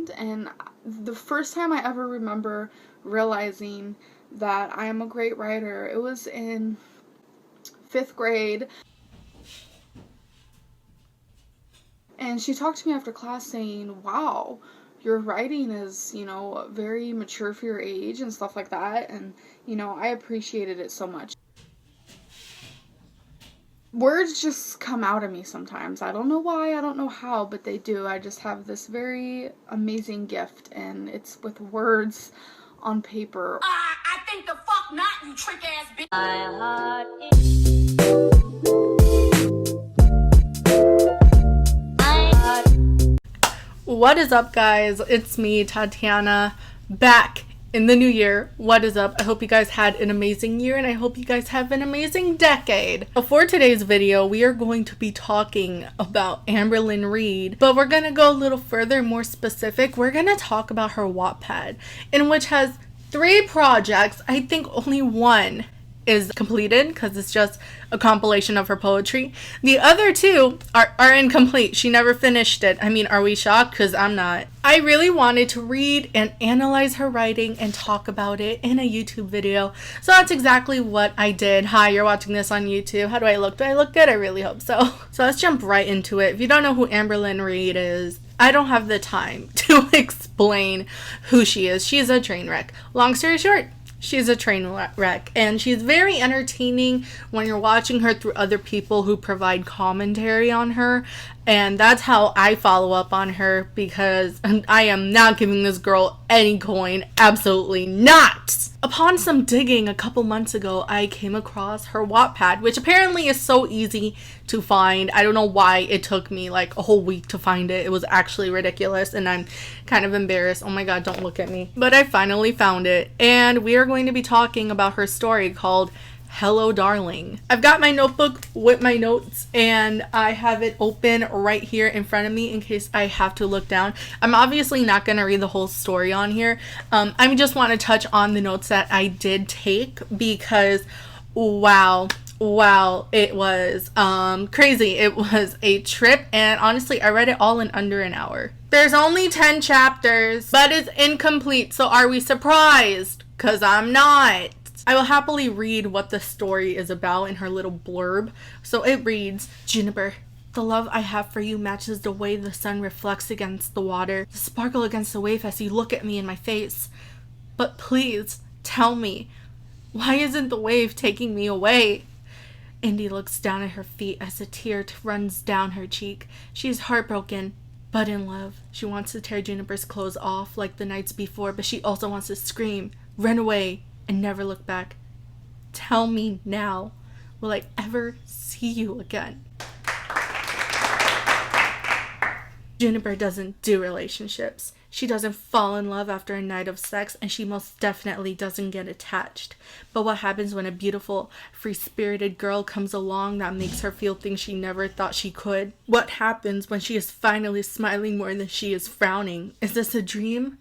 friend, and the first time I ever remember realizing that I am a great writer, it was in 5th grade. And she talked to me after class saying, wow, your writing is, you know, very mature for your age and stuff like that. And, you know, I appreciated it so much. Words just come out of me sometimes. I don't know why, I don't know how, but they do. I just have this very amazing gift, and it's with words on paper. I think the fuck not, you trick ass bitch. My heart What is up, guys? It's me, Tatiana, back in the new year. What is up? I hope you guys had an amazing year, and I hope you guys have an amazing decade. For today's video, we are going to be talking about Amberlynn Reid, but we're going to go a little further, more specific. We're going to talk about her Wattpad, in which has 3 projects. I think only one is completed because it's just a compilation of her poetry. The other 2 are incomplete. She never finished it. I mean, are we shocked? Because I'm not. I really wanted to read and analyze her writing and talk about it in a YouTube video. So that's exactly what I did. Hi, you're watching this on YouTube. How do I look? Do I look good? I really hope so. So let's jump right into it. If you don't know who Amberlynn Reid is, I don't have the time to explain who she is. She's a train wreck. Long story short, she's a train wreck, and she's very entertaining when you're watching her through other people who provide commentary on her. And that's how I follow up on her, because I am not giving this girl any coin. Absolutely not. Upon some digging a couple months ago, I came across her Wattpad, which apparently is so easy to find. I don't know why it took me like a whole week to find it. It was actually ridiculous, and I'm kind of embarrassed. Oh my god, don't look at me. But I finally found it, and we are going to be talking about her story called Hello Darling. I've got my notebook with my notes, and I have it open right here in front of me in case I have to look down. I'm obviously not going to read the whole story on here. I just want to touch on the notes that I did take, because wow, it was crazy. It was a trip, and honestly, I read it all in under an hour. There's only 10 chapters, but it's incomplete, so are we surprised? Because I'm not. I will happily read what the story is about in her little blurb. So it reads, Juniper, the love I have for you matches the way the sun reflects against the water, the sparkle against the wave as you look at me in my face. But please, tell me, why isn't the wave taking me away? Indy looks down at her feet as a tear runs down her cheek. She is heartbroken, but in love. She wants to tear Juniper's clothes off like the nights before, but she also wants to scream, run away, and never look back. Tell me now, will I ever see you again? Juniper doesn't do relationships. She doesn't fall in love after a night of sex, and she most definitely doesn't get attached. But what happens when a beautiful, free-spirited girl comes along that makes her feel things she never thought she could? What happens when she is finally smiling more than she is frowning? Is this a dream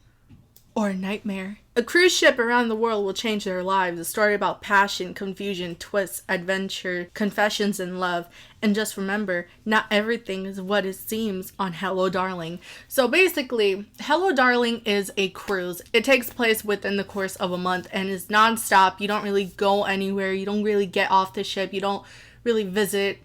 or a nightmare? A cruise ship around the world will change their lives. A story about passion, confusion, twists, adventure, confessions, and love. And just remember, not everything is what it seems on Hello Darling. So basically, Hello Darling is a cruise. It takes place within the course of a month and is non-stop. You don't really go anywhere. You don't really get off the ship. You don't really visit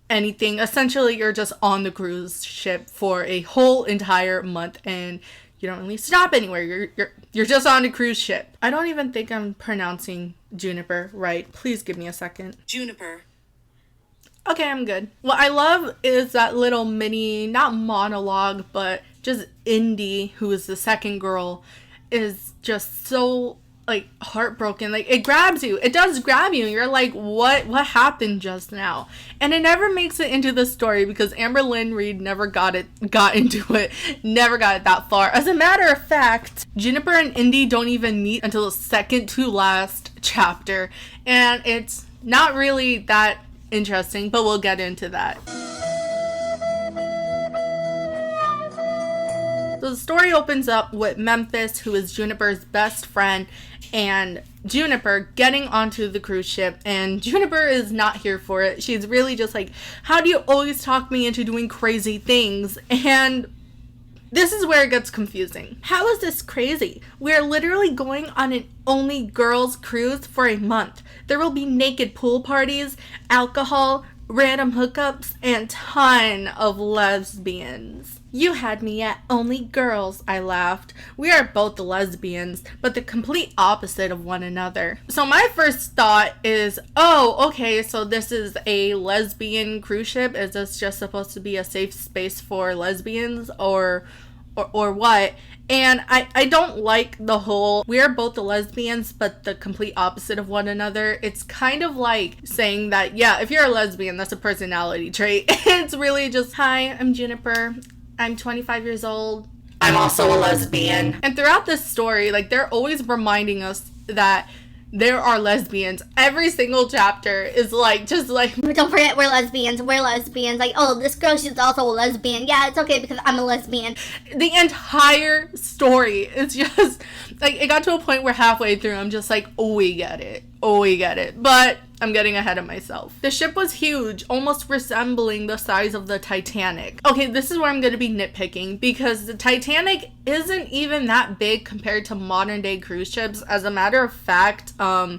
anything. Essentially, you're just on the cruise ship for a whole entire month, and you don't really stop anywhere. You're just on a cruise ship. I don't even think I'm pronouncing Juniper right. Please give me a second. Juniper. Okay, I'm good. What I love is that little mini, not monologue, but just Indy, who is the second girl, is just so like heartbroken. Like, it grabs you. It does grab you. You're like, what happened just now? And it never makes it into the story because Amberlynn Reid never got into it. Never got it that far. As a matter of fact, Juniper and Indy don't even meet until the second to last chapter. And it's not really that interesting, but we'll get into that. So the story opens up with Memphis, who is Juniper's best friend, and Juniper getting onto the cruise ship, and Juniper is not here for it. She's really just like, how do you always talk me into doing crazy things? And This is where it gets confusing. How is this crazy? We're literally going on an only girls cruise for a month. There will be naked pool parties, alcohol, random hookups, and ton of lesbians. You had me at only girls, I laughed. We are both lesbians, but the complete opposite of one another. So my first thought is, oh, okay, so this is a lesbian cruise ship? Is this just supposed to be a safe space for lesbians or what? And I don't like the whole, we are both the lesbians, but the complete opposite of one another. It's kind of like saying that, yeah, if you're a lesbian, that's a personality trait. It's really just, hi, I'm Juniper. I'm 25 years old. I'm also a lesbian. And throughout this story, like, they're always reminding us that there are lesbians. Every single chapter is like, just like, don't forget we're lesbians. Like, oh, this girl, she's also a lesbian. Yeah, it's okay because I'm a lesbian. The entire story is just like, it got to a point where halfway through I'm just like, oh, we get it, but I'm getting ahead of myself. The ship was huge, almost resembling the size of the Titanic. Okay, this is where I'm gonna be nitpicking, because the Titanic isn't even that big compared to modern day cruise ships. As a matter of fact, a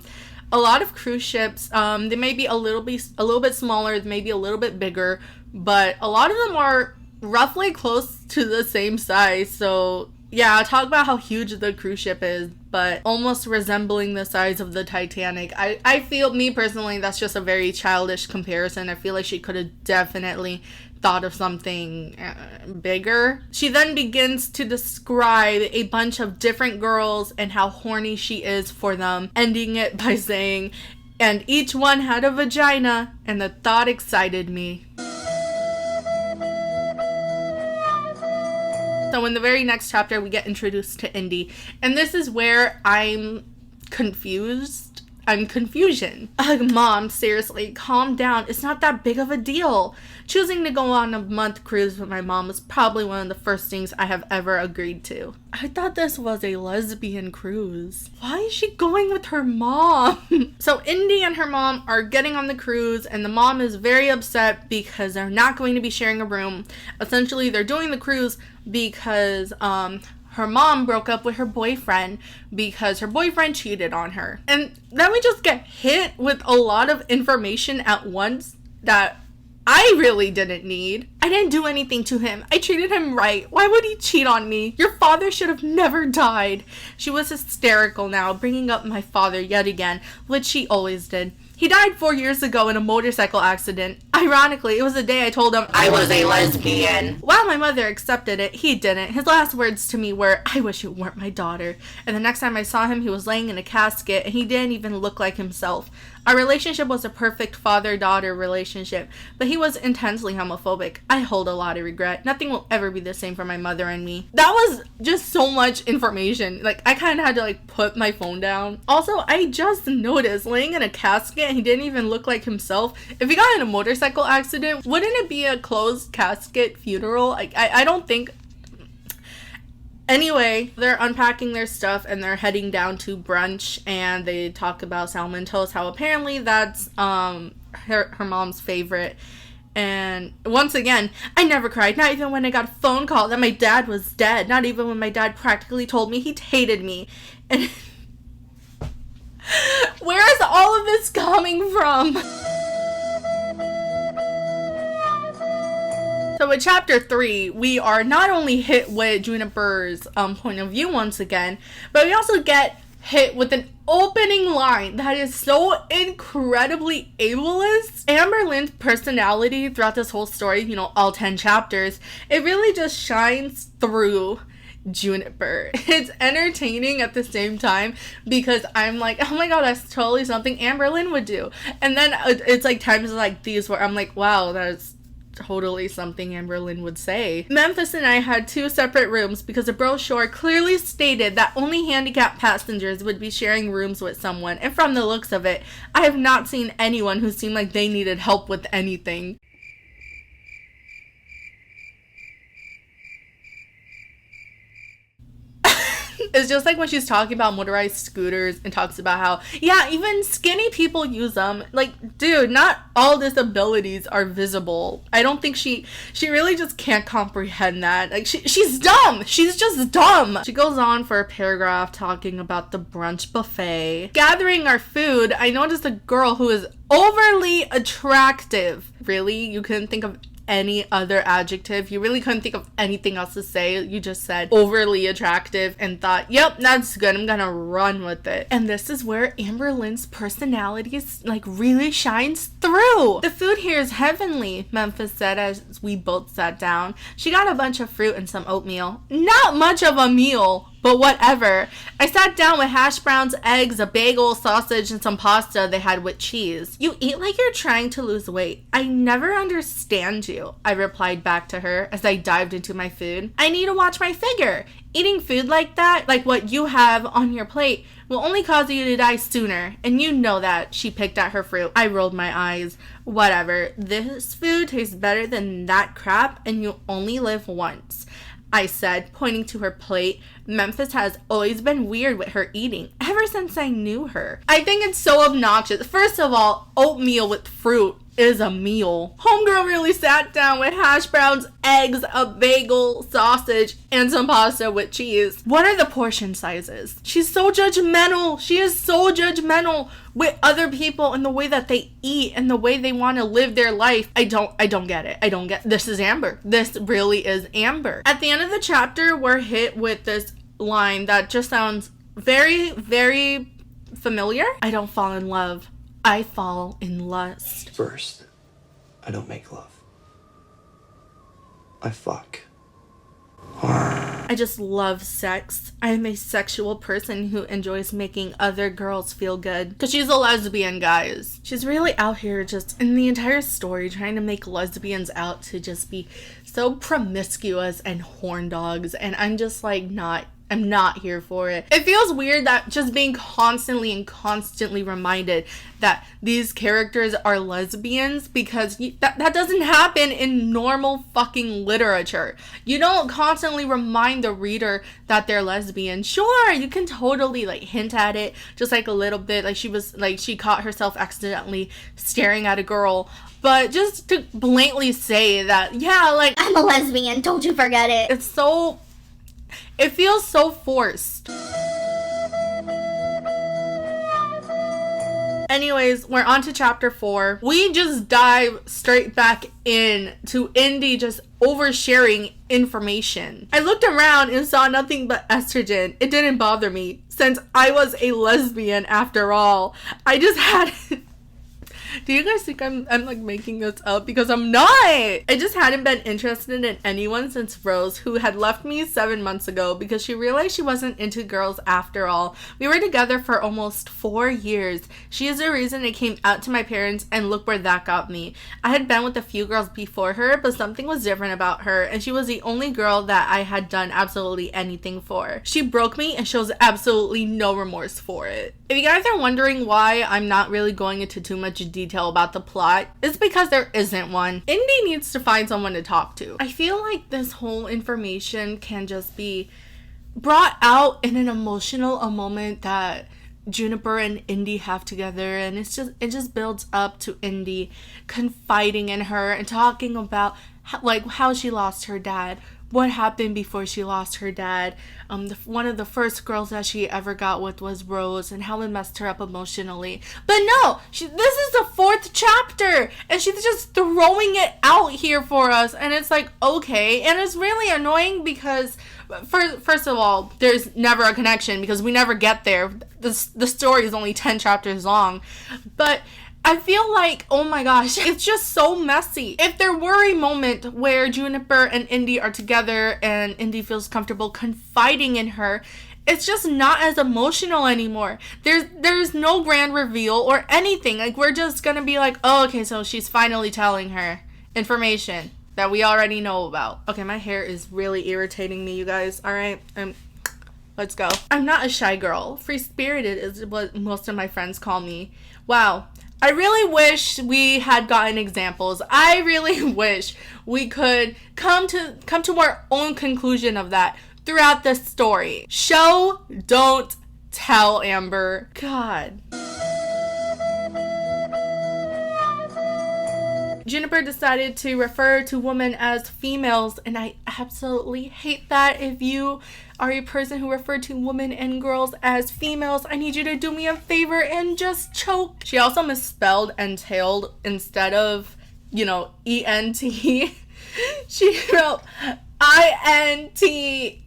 lot of cruise ships, they may be a little bit smaller, maybe a little bit bigger, but a lot of them are roughly close to the same size. So yeah, talk about how huge the cruise ship is, but almost resembling the size of the Titanic. I feel, me personally, that's just a very childish comparison. I feel like she could have definitely thought of something bigger. She then begins to describe a bunch of different girls and how horny she is for them, ending it by saying, and each one had a vagina, and the thought excited me. So in the very next chapter, we get introduced to Indy. And this is where I'm confused. I'm confusion. Ugh, Mom, seriously, calm down. It's not that big of a deal. Choosing to go on a month cruise with my mom was probably one of the first things I have ever agreed to. I thought this was a lesbian cruise. Why is she going with her mom? So Indy and her mom are getting on the cruise, and the mom is very upset because they're not going to be sharing a room. Essentially, they're doing the cruise because her mom broke up with her boyfriend because her boyfriend cheated on her. And then we just get hit with a lot of information at once that I really didn't need. I didn't do anything to him. I treated him right. Why would he cheat on me? Your father should have never died. She was hysterical now, bringing up my father yet again, which she always did. He died 4 years ago in a motorcycle accident. Ironically, it was the day I told him I was a lesbian. While my mother accepted it, he didn't. His last words to me were, I wish you weren't my daughter. And the next time I saw him, he was laying in a casket, and he didn't even look like himself. Our relationship was a perfect father-daughter relationship, but he was intensely homophobic. I hold a lot of regret. Nothing will ever be the same for my mother and me. That was just so much information. Like, I kind of had to, like, put my phone down. Also, I just noticed, laying in a casket, and he didn't even look like himself. If he got in a motorcycle accident, wouldn't it be a closed casket funeral? Like, I don't think... Anyway, they're unpacking their stuff and they're heading down to brunch, and they talk about salmon toast, how apparently that's her mom's favorite. And once again, I never cried, not even when I got a phone call that my dad was dead, not even when my dad practically told me he hated me. And where is all of this coming from? So in chapter 3, we are not only hit with Juniper's point of view once again, but we also get hit with an opening line that is so incredibly ableist. Amberlynn's personality throughout this whole story, you know, all 10 chapters, it really just shines through Juniper. It's entertaining at the same time because I'm like, oh my god, that's totally something Amberlynn would do. And then it's like times like these where I'm like, wow, that's totally something Amberlynn would say. Memphis and I had 2 separate rooms because the brochure clearly stated that only handicapped passengers would be sharing rooms with someone, and from the looks of it, I have not seen anyone who seemed like they needed help with anything. It's just like when she's talking about motorized scooters and talks about how, yeah, even skinny people use them. Like, dude, not all disabilities are visible. I don't think she really just can't comprehend that. Like, she's dumb. She's just dumb. She goes on for a paragraph talking about the brunch buffet. Gathering our food, I noticed a girl who is overly attractive. Really? You couldn't think of any other adjective? You really couldn't think of anything else to say? You just said overly attractive and thought, yep, that's good, I'm gonna run with it. And this is where Amberlynn's personality like really shines through. The food here is heavenly, Memphis said as we both sat down. She got a bunch of fruit and some oatmeal. Not much of a meal, but whatever. I sat down with hash browns, eggs, a bagel, sausage, and some pasta they had with cheese. You eat like you're trying to lose weight. I never understand you, I replied back to her as I dived into my food. I need to watch my figure. Eating food like that, like what you have on your plate, will only cause you to die sooner, and you know that. She picked at her fruit. I rolled my eyes. Whatever. This food tastes better than that crap, and you only live once, I said, pointing to her plate. Memphis has always been weird with her eating, ever since I knew her. I think it's so obnoxious. First of all, oatmeal with fruit is a meal. Homegirl really sat down with hash browns, eggs, a bagel, sausage, and some pasta with cheese. What are the portion sizes? She's so judgmental. She is so judgmental with other people and the way that they eat and the way they want to live their life. I don't get it. This is Amber. This really is Amber. At the end of the chapter, we're hit with this line that just sounds very, very familiar. I don't fall in love. I fall in lust. First, I don't make love. I fuck. I just love sex. I am a sexual person who enjoys making other girls feel good. Because she's a lesbian, guys. She's really out here just in the entire story trying to make lesbians out to just be so promiscuous and horn dogs. And I'm just like I'm not here for it. It feels weird that just being constantly reminded that these characters are lesbians, because that doesn't happen in normal fucking literature. You don't constantly remind the reader that they're lesbian. Sure, you can totally like hint at it, just like a little bit, like she caught herself accidentally staring at a girl. But just to blatantly say that, yeah, like, I'm a lesbian, don't you forget it. It feels so forced. Anyways, we're on to chapter 4. We just dive straight back in to Indy just oversharing information. I looked around and saw nothing but estrogen. It didn't bother me, since I was a lesbian after all. I just had... Do you guys think I'm like making this up? Because I'm not. I just hadn't been interested in anyone since Rose, who had left me 7 months ago because she realized she wasn't into girls after all. We were together for almost 4 years. She is the reason I came out to my parents, and look where that got me. I had been with a few girls before her, but something was different about her, and she was the only girl that I had done absolutely anything for. She broke me and shows absolutely no remorse for it. If you guys are wondering why I'm not really going into too much detail about the plot, it's because there isn't one. Indy needs to find someone to talk to. I feel like this whole information can just be brought out in an emotional moment that Juniper and Indy have together, and it just builds up to Indy confiding in her and talking about how she lost her dad, what happened before she lost her dad. One of the first girls that she ever got with was Rose, and how it messed her up emotionally. But no, this is the 4th chapter, and she's just throwing it out here for us, and it's like, okay. And it's really annoying because, first of all, there's never a connection because we never get there. The story is only 10 chapters long, but I feel like, oh my gosh, it's just so messy. If there were a moment where Juniper and Indy are together and Indy feels comfortable confiding in her, it's just not as emotional anymore. There's no grand reveal or anything. Like, we're just gonna be like, oh, okay, so she's finally telling her information that we already know about. Okay, my hair is really irritating me, you guys. All right, let's go. I'm not a shy girl. Free-spirited is what most of my friends call me. Wow. I really wish we had gotten examples. I really wish we could come to our own conclusion of that throughout the story. Show, don't tell, Amber. God. Juniper decided to refer to women as females, and I absolutely hate that. If you are a person who referred to women and girls as females, I need you to do me a favor and just choke. She also misspelled entailed instead of, you know, E-N-T. She wrote I-N-T-E-L-L-E-D.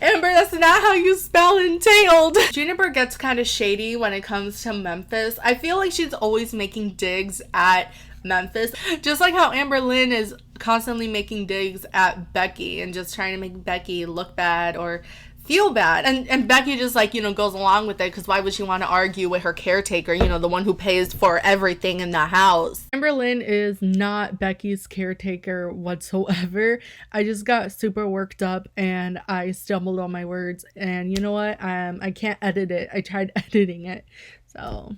Amber, that's not how you spell entailed. Juniper gets kind of shady when it comes to Memphis. I feel like she's always making digs at Memphis, just like how Amberlynn is constantly making digs at Becky and just trying to make Becky look bad or feel bad, and Becky just, like, you know, goes along with it, because why would she want to argue with her caretaker, you know, the one who pays for everything in the house. Amberlynn is not Becky's caretaker whatsoever. I just got super worked up and I stumbled on my words, and you know what, I can't edit it. I tried editing it, so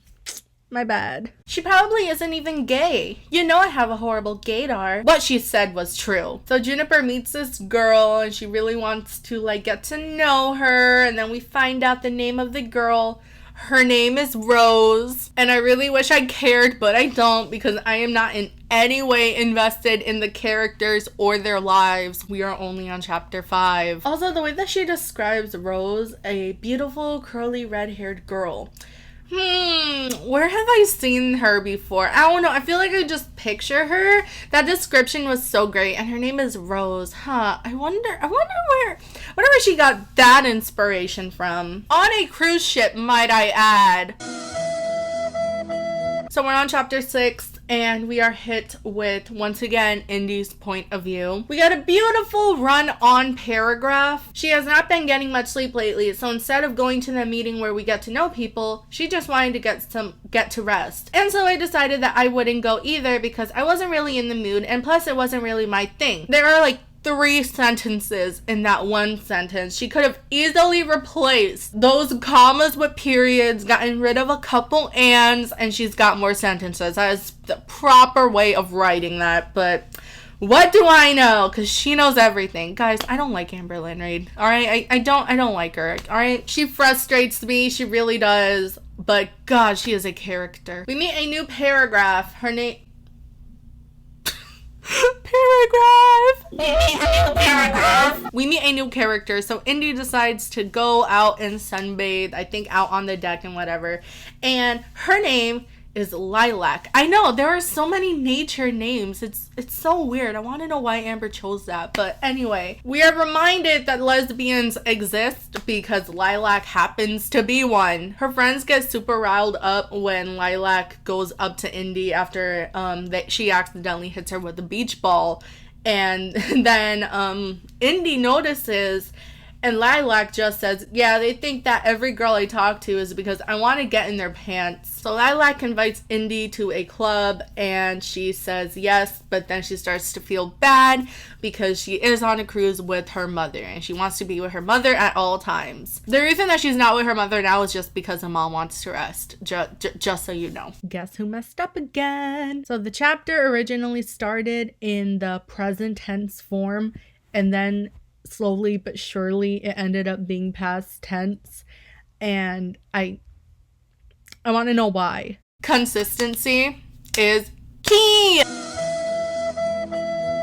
my bad. She probably isn't even gay. You know I have a horrible gaydar. What she said was true. So Juniper meets this girl and she really wants to, like, get to know her, and then we find out the name of the girl. Her name is Rose, and I really wish I cared, but I don't, because I am not in any way invested in the characters or their lives. We are only on chapter 5. Also, the way that she describes Rose, a beautiful curly red-haired girl. Where have I seen her before? I don't know. I feel like I just picture her. That description was so great. And her name is Rose. I wonder where she got that inspiration from. On a cruise ship, might I add. So we're on chapter 6, and we are hit with, once again, Indy's point of view. We got a beautiful run-on paragraph. She has not been getting much sleep lately, so instead of going to the meeting where we get to know people, she just wanted to get to rest. And so I decided that I wouldn't go either, because I wasn't really in the mood, and plus it wasn't really my thing. There are like 3 sentences in that one sentence. She could have easily replaced those commas with periods, gotten rid of a couple ands, and she's got more sentences. That is the proper way of writing that, but what do I know? Because she knows everything. Guys, I don't like Amberlynn Reid. Alright, I don't like her. Alright, she frustrates me. She really does. But God, she is a character. We meet a new paragraph. Her name... We meet a new character. So Indy decides to go out and sunbathe, I think out on the deck and whatever, and her name is Lilac. I know, there are so many nature names. It's so weird. I want to know why Amber chose that. But anyway, we are reminded that lesbians exist because Lilac happens to be one. Her friends get super riled up when Lilac goes up to Indy after she accidentally hits her with a beach ball. And then Indy notices, and Lilac just says, yeah, they think that every girl I talk to is because I want to get in their pants. So Lilac invites Indy to a club, and she says yes, but then she starts to feel bad because she is on a cruise with her mother, and she wants to be with her mother at all times. The reason that she's not with her mother now is just because her mom wants to rest, just so you know. Guess who messed up again? So the chapter originally started in the present tense form, and then slowly but surely it ended up being past tense, and I want to know why. Consistency is key.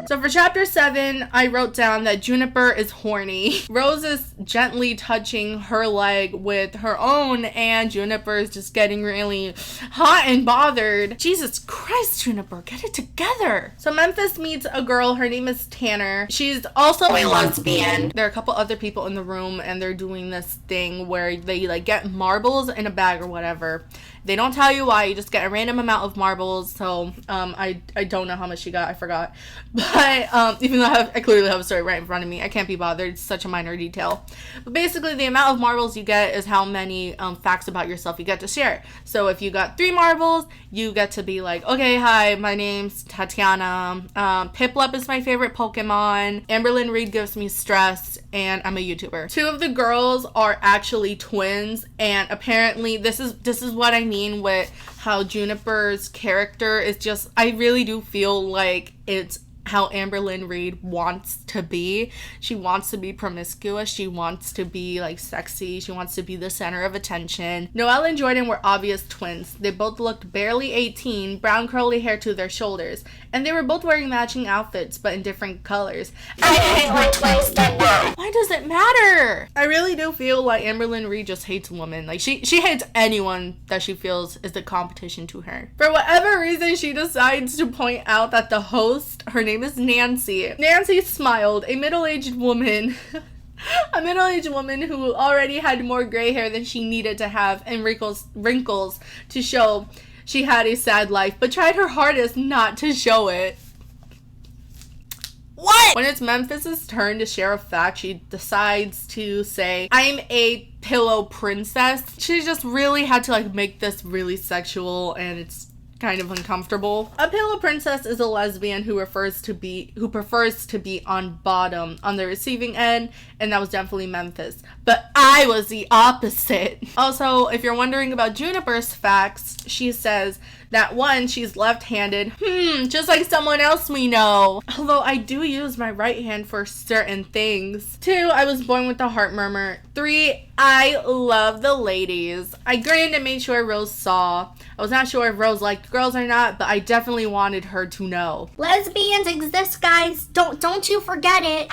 So for chapter 7, I wrote down that Juniper is horny. Rose is gently touching her leg with her own, and Juniper is just getting really hot and bothered. Jesus Christ, Juniper, get it together. So Memphis meets a girl. Her name is Tanner. She's also a lesbian. There are a couple other people in the room, and they're doing this thing where they like get marbles in a bag or whatever. They don't tell you why. You just get a random amount of marbles. So I don't know how much she got. I forgot. But even though I clearly have a story right in front of me, I can't be bothered. It's such a minor detail. But basically, the amount of marbles you get is how many facts about yourself you get to share. So if you got 3 marbles, you get to be like, okay, hi, my name's Tatiana. Piplup is my favorite Pokemon. Amberlynn Reid gives me stress, and I'm a YouTuber. 2 of the girls are actually twins, and apparently this is what I mean with how Juniper's character is just, I really do feel like it's how Amberlynn Reid wants to be. She wants to be promiscuous. She wants to be like sexy. She wants to be the center of attention. Noelle and Jordan were obvious twins. They both looked barely 18, brown curly hair to their shoulders, and they were both wearing matching outfits but in different colors. I hate when twins do that. Why does it matter? I really do feel like Amberlynn Reid just hates women. Like she hates anyone that she feels is the competition to her. For whatever reason, she decides to point out that the host, her name is Nancy. Nancy smiled, a middle-aged woman. A middle-aged woman who already had more gray hair than she needed to have and wrinkles to show she had a sad life, but tried her hardest not to show it. What? When it's Memphis's turn to share a fact, she decides to say, I'm a pillow princess. She just really had to like make this really sexual, and it's kind of uncomfortable. A pillow princess is a lesbian who prefers to be on bottom, on the receiving end, and that was definitely Memphis. But I was the opposite. Also, if you're wondering about Juniper's facts, she says that 1, she's left-handed. Just like someone else we know. Although I do use my right hand for certain things. 2, I was born with a heart murmur. 3, I love the ladies. I grinned and made sure Rose saw. I was not sure if Rose liked girls or not, but I definitely wanted her to know. Lesbians exist, guys. Don't you forget it.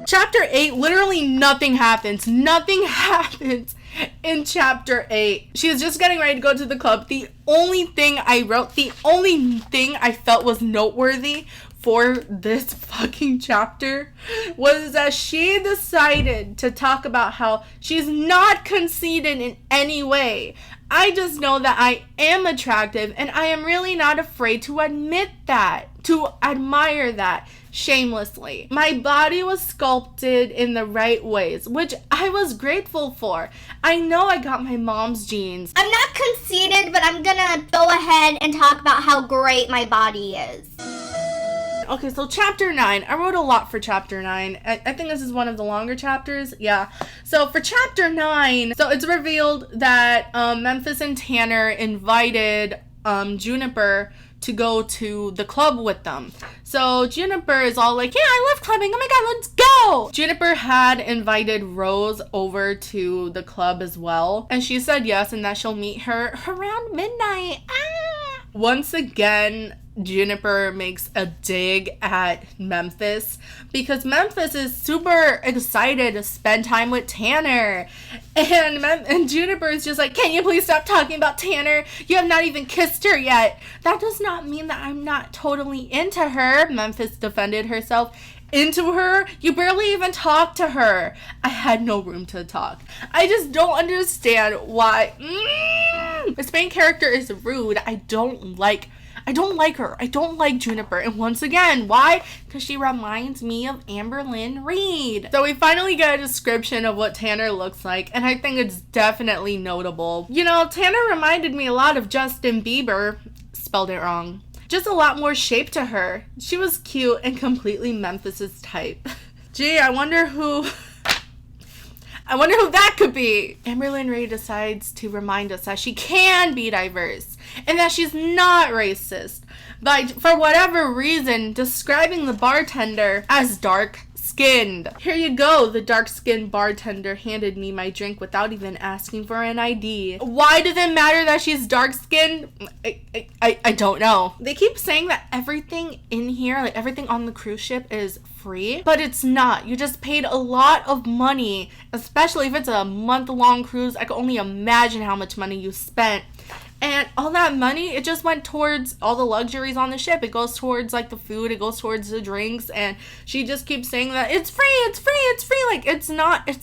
Chapter 8, literally nothing happens. Nothing happens in chapter 8. She is just getting ready to go to the club. The only thing I felt was noteworthy for this fucking chapter was that she decided to talk about how she's not conceited in any way. I just know that I am attractive, and I am really not afraid to admit that, to admire that shamelessly. My body was sculpted in the right ways, which I was grateful for. I know I got my mom's genes. I'm not conceited, but I'm gonna go ahead and talk about how great my body is. Okay, so chapter 9. I wrote a lot for chapter 9. I think this is one of the longer chapters. Yeah. So for chapter 9, so it's revealed that Memphis and Tanner invited Juniper to go to the club with them. So Juniper is all like, yeah, I love clubbing. Oh my god, let's go. Juniper had invited Rose over to the club as well, and she said yes, and that she'll meet her around midnight. Once again, Juniper makes a dig at Memphis because Memphis is super excited to spend time with Tanner, and Juniper is just like, can you please stop talking about Tanner? You have not even kissed her yet. That does not mean that I'm not totally into her. Memphis defended herself. Into her? You barely even talked to her. I had no room to talk. I just don't understand why. This main character is rude. I don't like her. I don't like Juniper. And once again, why? Because she reminds me of Amberlynn Reid. So we finally get a description of what Tanner looks like, and I think it's definitely notable. You know, Tanner reminded me a lot of Justin Bieber. Spelled it wrong. Just a lot more shape to her. She was cute and completely Memphis's type. Gee, I wonder who that could be. Amberlynn Reid decides to remind us that she can be diverse and that she's not racist by, for whatever reason, describing the bartender as dark-skinned. Here you go, the dark-skinned bartender handed me my drink without even asking for an ID. Why does it matter that she's dark-skinned? I don't know. They keep saying that everything in here, like everything on the cruise ship is free, but it's not. You just paid a lot of money, especially if it's a month-long cruise. I can only imagine how much money you spent. And all that money, it just went towards all the luxuries on the ship. It goes towards like the food, it goes towards the drinks, and she just keeps saying that it's free, it's free, it's free. Like it's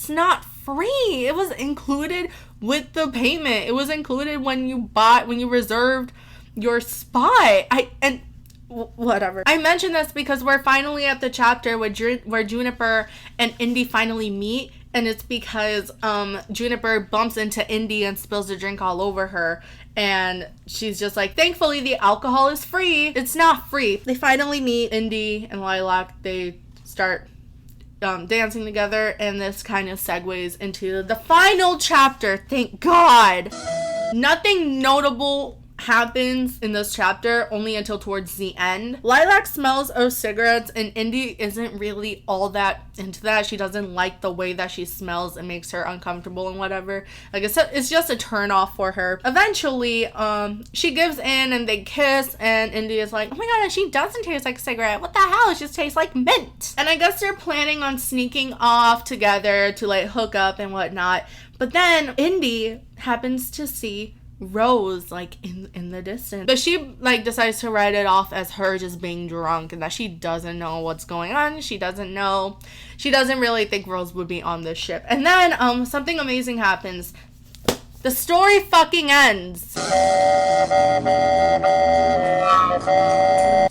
not free. It was included with the payment. It was included when you reserved your spot. Whatever. I mentioned this because we're finally at the chapter where Juniper and Indy finally meet, and it's because Juniper bumps into Indy and spills the drink all over her, and she's just like, thankfully the alcohol is free. It's not free. They finally meet. Indy and Lilac, they start dancing together, and this kind of segues into the final chapter. Thank God. Nothing notable happens in this chapter only until towards the end. Lilac smells of cigarettes, and Indy isn't really all that into that. She doesn't like the way that she smells. It makes her uncomfortable and whatever. Like, it's just a turn off for her. Eventually, she gives in and they kiss, and Indy is like, oh my god, she doesn't taste like a cigarette. What the hell? It just tastes like mint. And I guess they're planning on sneaking off together to like hook up and whatnot. But then Indy happens to see Rose like in the distance, but she like decides to write it off as her just being drunk and that she doesn't know what's going on. She doesn't really think Rose would be on this ship. And then something amazing happens. The story fucking ends.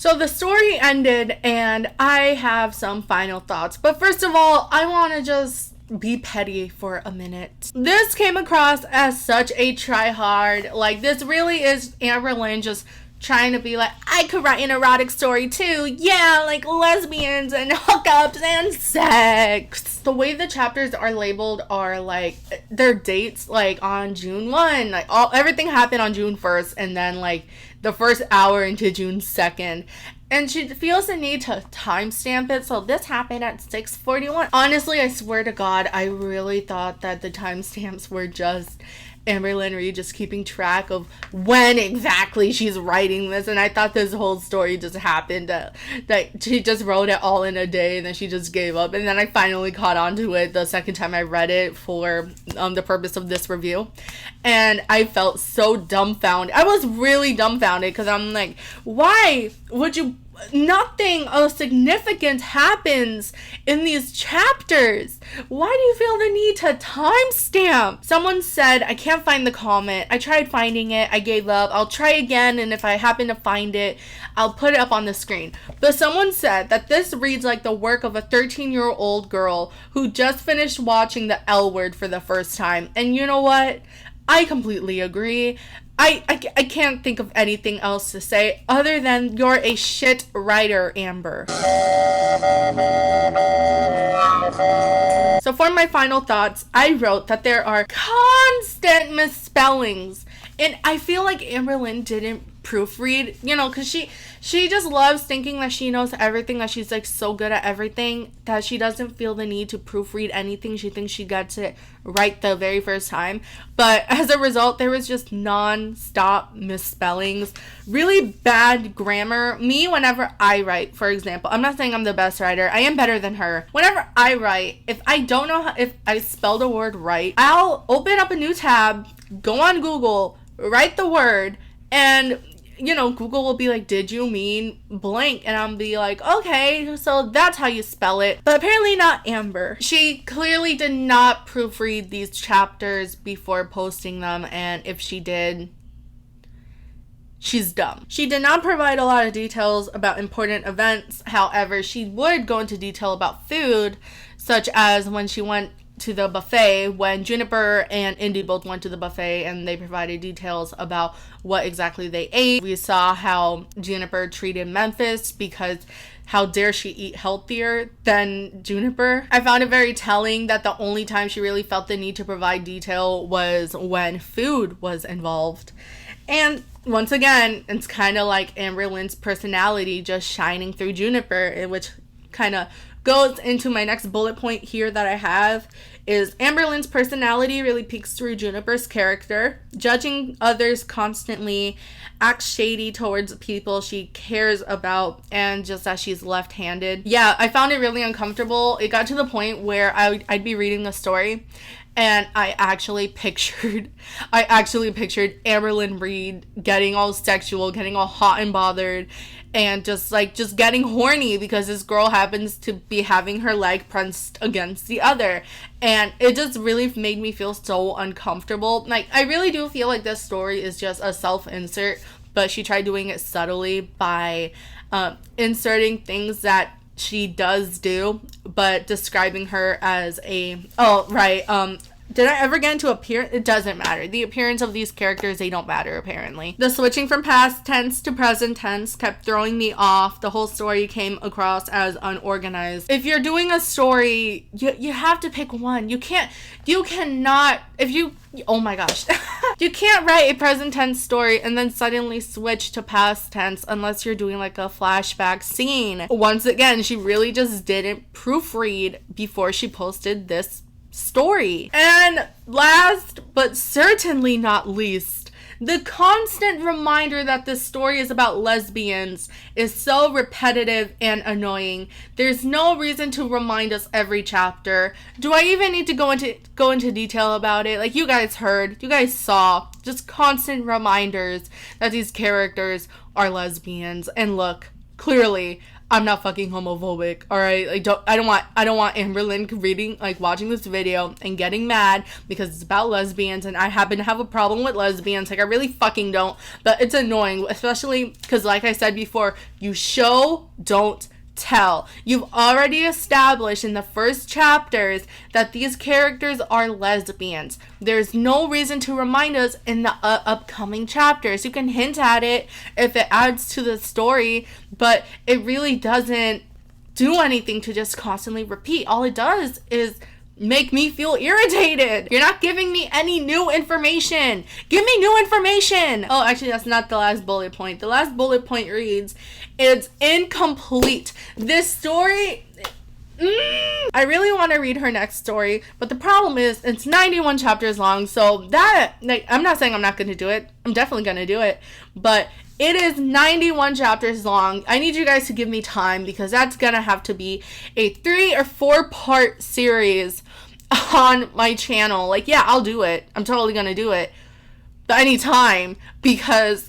So the story ended, and I have some final thoughts. But first of all, I want to just be petty for a minute. This came across as such a try-hard. Like, this really is Amberlynn just trying to be like, I could write an erotic story too. Yeah, like lesbians and hookups and sex. The way the chapters are labeled are like their dates, like on June 1. Like everything happened on June 1st, and then like the first hour into June 2nd. And she feels the need to timestamp it. So this happened at 6:41. Honestly, I swear to God, I really thought that the timestamps were just Amberlynn Reid just keeping track of when exactly she's writing this. And I thought this whole story just happened, that she just wrote it all in a day and then she just gave up. And then I finally caught on to it the second time I read it for the purpose of this review. And I felt so dumbfounded. I was really dumbfounded because I'm like, why would you... Nothing of significance happens in these chapters. Why do you feel the need to timestamp? Someone said, I can't find the comment. I tried finding it. I gave up. I'll try again, and if I happen to find it, I'll put it up on the screen. But someone said that this reads like the work of a 13-year-old girl who just finished watching The L Word for the first time. And you know what? I completely agree. I can't think of anything else to say other than you're a shit writer, Amber. So for my final thoughts, I wrote that there are constant misspellings. And I feel like Amberlynn didn't proofread, you know, because she just loves thinking that she knows everything, that she's like so good at everything, that she doesn't feel the need to proofread anything. She thinks she gets it right the very first time. But as a result, there was just non-stop misspellings, really bad grammar. Me, whenever I write, for example, I'm not saying I'm the best writer. I am better than her. Whenever I write, if I don't know if I spelled a word right, I'll open up a new tab, go on Google, write the word, and you know, Google will be like, did you mean blank? And I'll be like, okay, so that's how you spell it. But apparently not Amber. She clearly did not proofread these chapters before posting them, and if she did, she's dumb. She did not provide a lot of details about important events. However, she would go into detail about food, such as when she went to the buffet, when Juniper and Indy both went to the buffet, and they provided details about what exactly they ate. We saw how Juniper treated Memphis because how dare she eat healthier than Juniper. I found it very telling that the only time she really felt the need to provide detail was when food was involved. And once again, it's kind of like Amberlynn's personality just shining through Juniper, which kind of goes into my next bullet point here that I have, is Amberlynn's personality really peeks through Juniper's character, judging others constantly, acts shady towards people she cares about, and just that she's left-handed. Yeah, I found it really uncomfortable. It got to the point where I'd be reading the story, and I actually pictured Amberlynn Reid getting all sexual, getting all hot and bothered, and just getting horny because this girl happens to be having her leg pressed against the other. And it just really made me feel so uncomfortable. Like, I really do feel like this story is just a self-insert, but she tried doing it subtly by inserting things that she does do, but describing her as a... Oh, right, did I ever get into appearance? It doesn't matter. The appearance of these characters, they don't matter, apparently. The switching from past tense to present tense kept throwing me off. The whole story came across as unorganized. If you're doing a story, you have to pick one. You cannot, oh my gosh. You can't write a present tense story and then suddenly switch to past tense unless you're doing like a flashback scene. Once again, she really just didn't proofread before she posted this story. And last but certainly not least, the constant reminder that this story is about lesbians is so repetitive and annoying. There's no reason to remind us every chapter. Do I even need to go into detail about it? Like, you guys heard, you guys saw, just constant reminders that these characters are lesbians. And look, clearly, I'm not fucking homophobic, alright? Like, I don't want Amberlynn reading, like, watching this video and getting mad because it's about lesbians and I happen to have a problem with lesbians. Like, I really fucking don't. But it's annoying, especially because, like I said before, you show, don't tell. You've already established in the first chapters that these characters are lesbians. There's no reason to remind us in the upcoming chapters. You can hint at it if it adds to the story, but it really doesn't do anything to just constantly repeat. All it does is make me feel irritated. You're not giving me any new information. Give me new information. Oh, actually, that's not the last bullet point. The last bullet point reads, it's incomplete. This story, I really want to read her next story, but the problem is it's 91 chapters long, so that, like, I'm not saying I'm not going to do it. I'm definitely going to do it, but it is 91 chapters long. I need you guys to give me time because that's going to have to be a 3 or 4 part series on my channel. Like, yeah, I'll do it. I'm totally going to do it. But I need time because,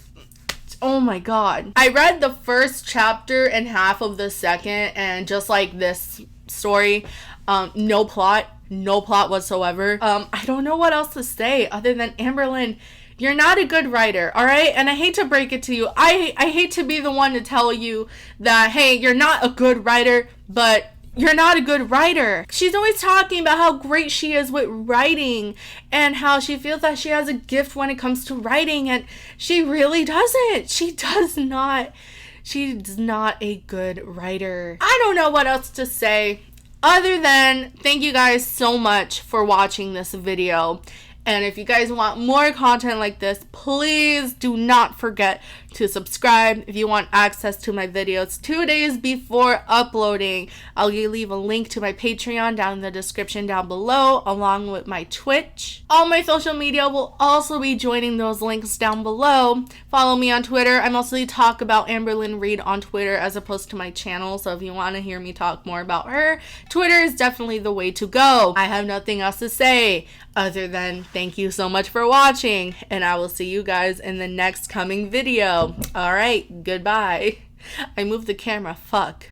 oh my god. I read the first chapter and half of the second, and just like this story, no plot whatsoever. I don't know what else to say other than, Amberlynn, you're not a good writer, all right? And I hate to break it to you. I hate to be the one to tell you that, hey, you're not a good writer, but you're not a good writer. She's always talking about how great she is with writing and how she feels that she has a gift when it comes to writing, and she really doesn't. She's not a good writer. I don't know what else to say other than thank you guys so much for watching this video. And if you guys want more content like this, please do not forget to subscribe. If you want access to my videos 2 days before uploading, I'll leave a link to my Patreon down in the description down below, along with my Twitch. All my social media will also be joining those links down below. Follow me on Twitter. I mostly talk about Amberlynn Reid on Twitter as opposed to my channel, so if you want to hear me talk more about her, Twitter is definitely the way to go. I have nothing else to say other than thank you so much for watching, and I will see you guys in the next coming video. Alright, goodbye. I moved the camera, fuck.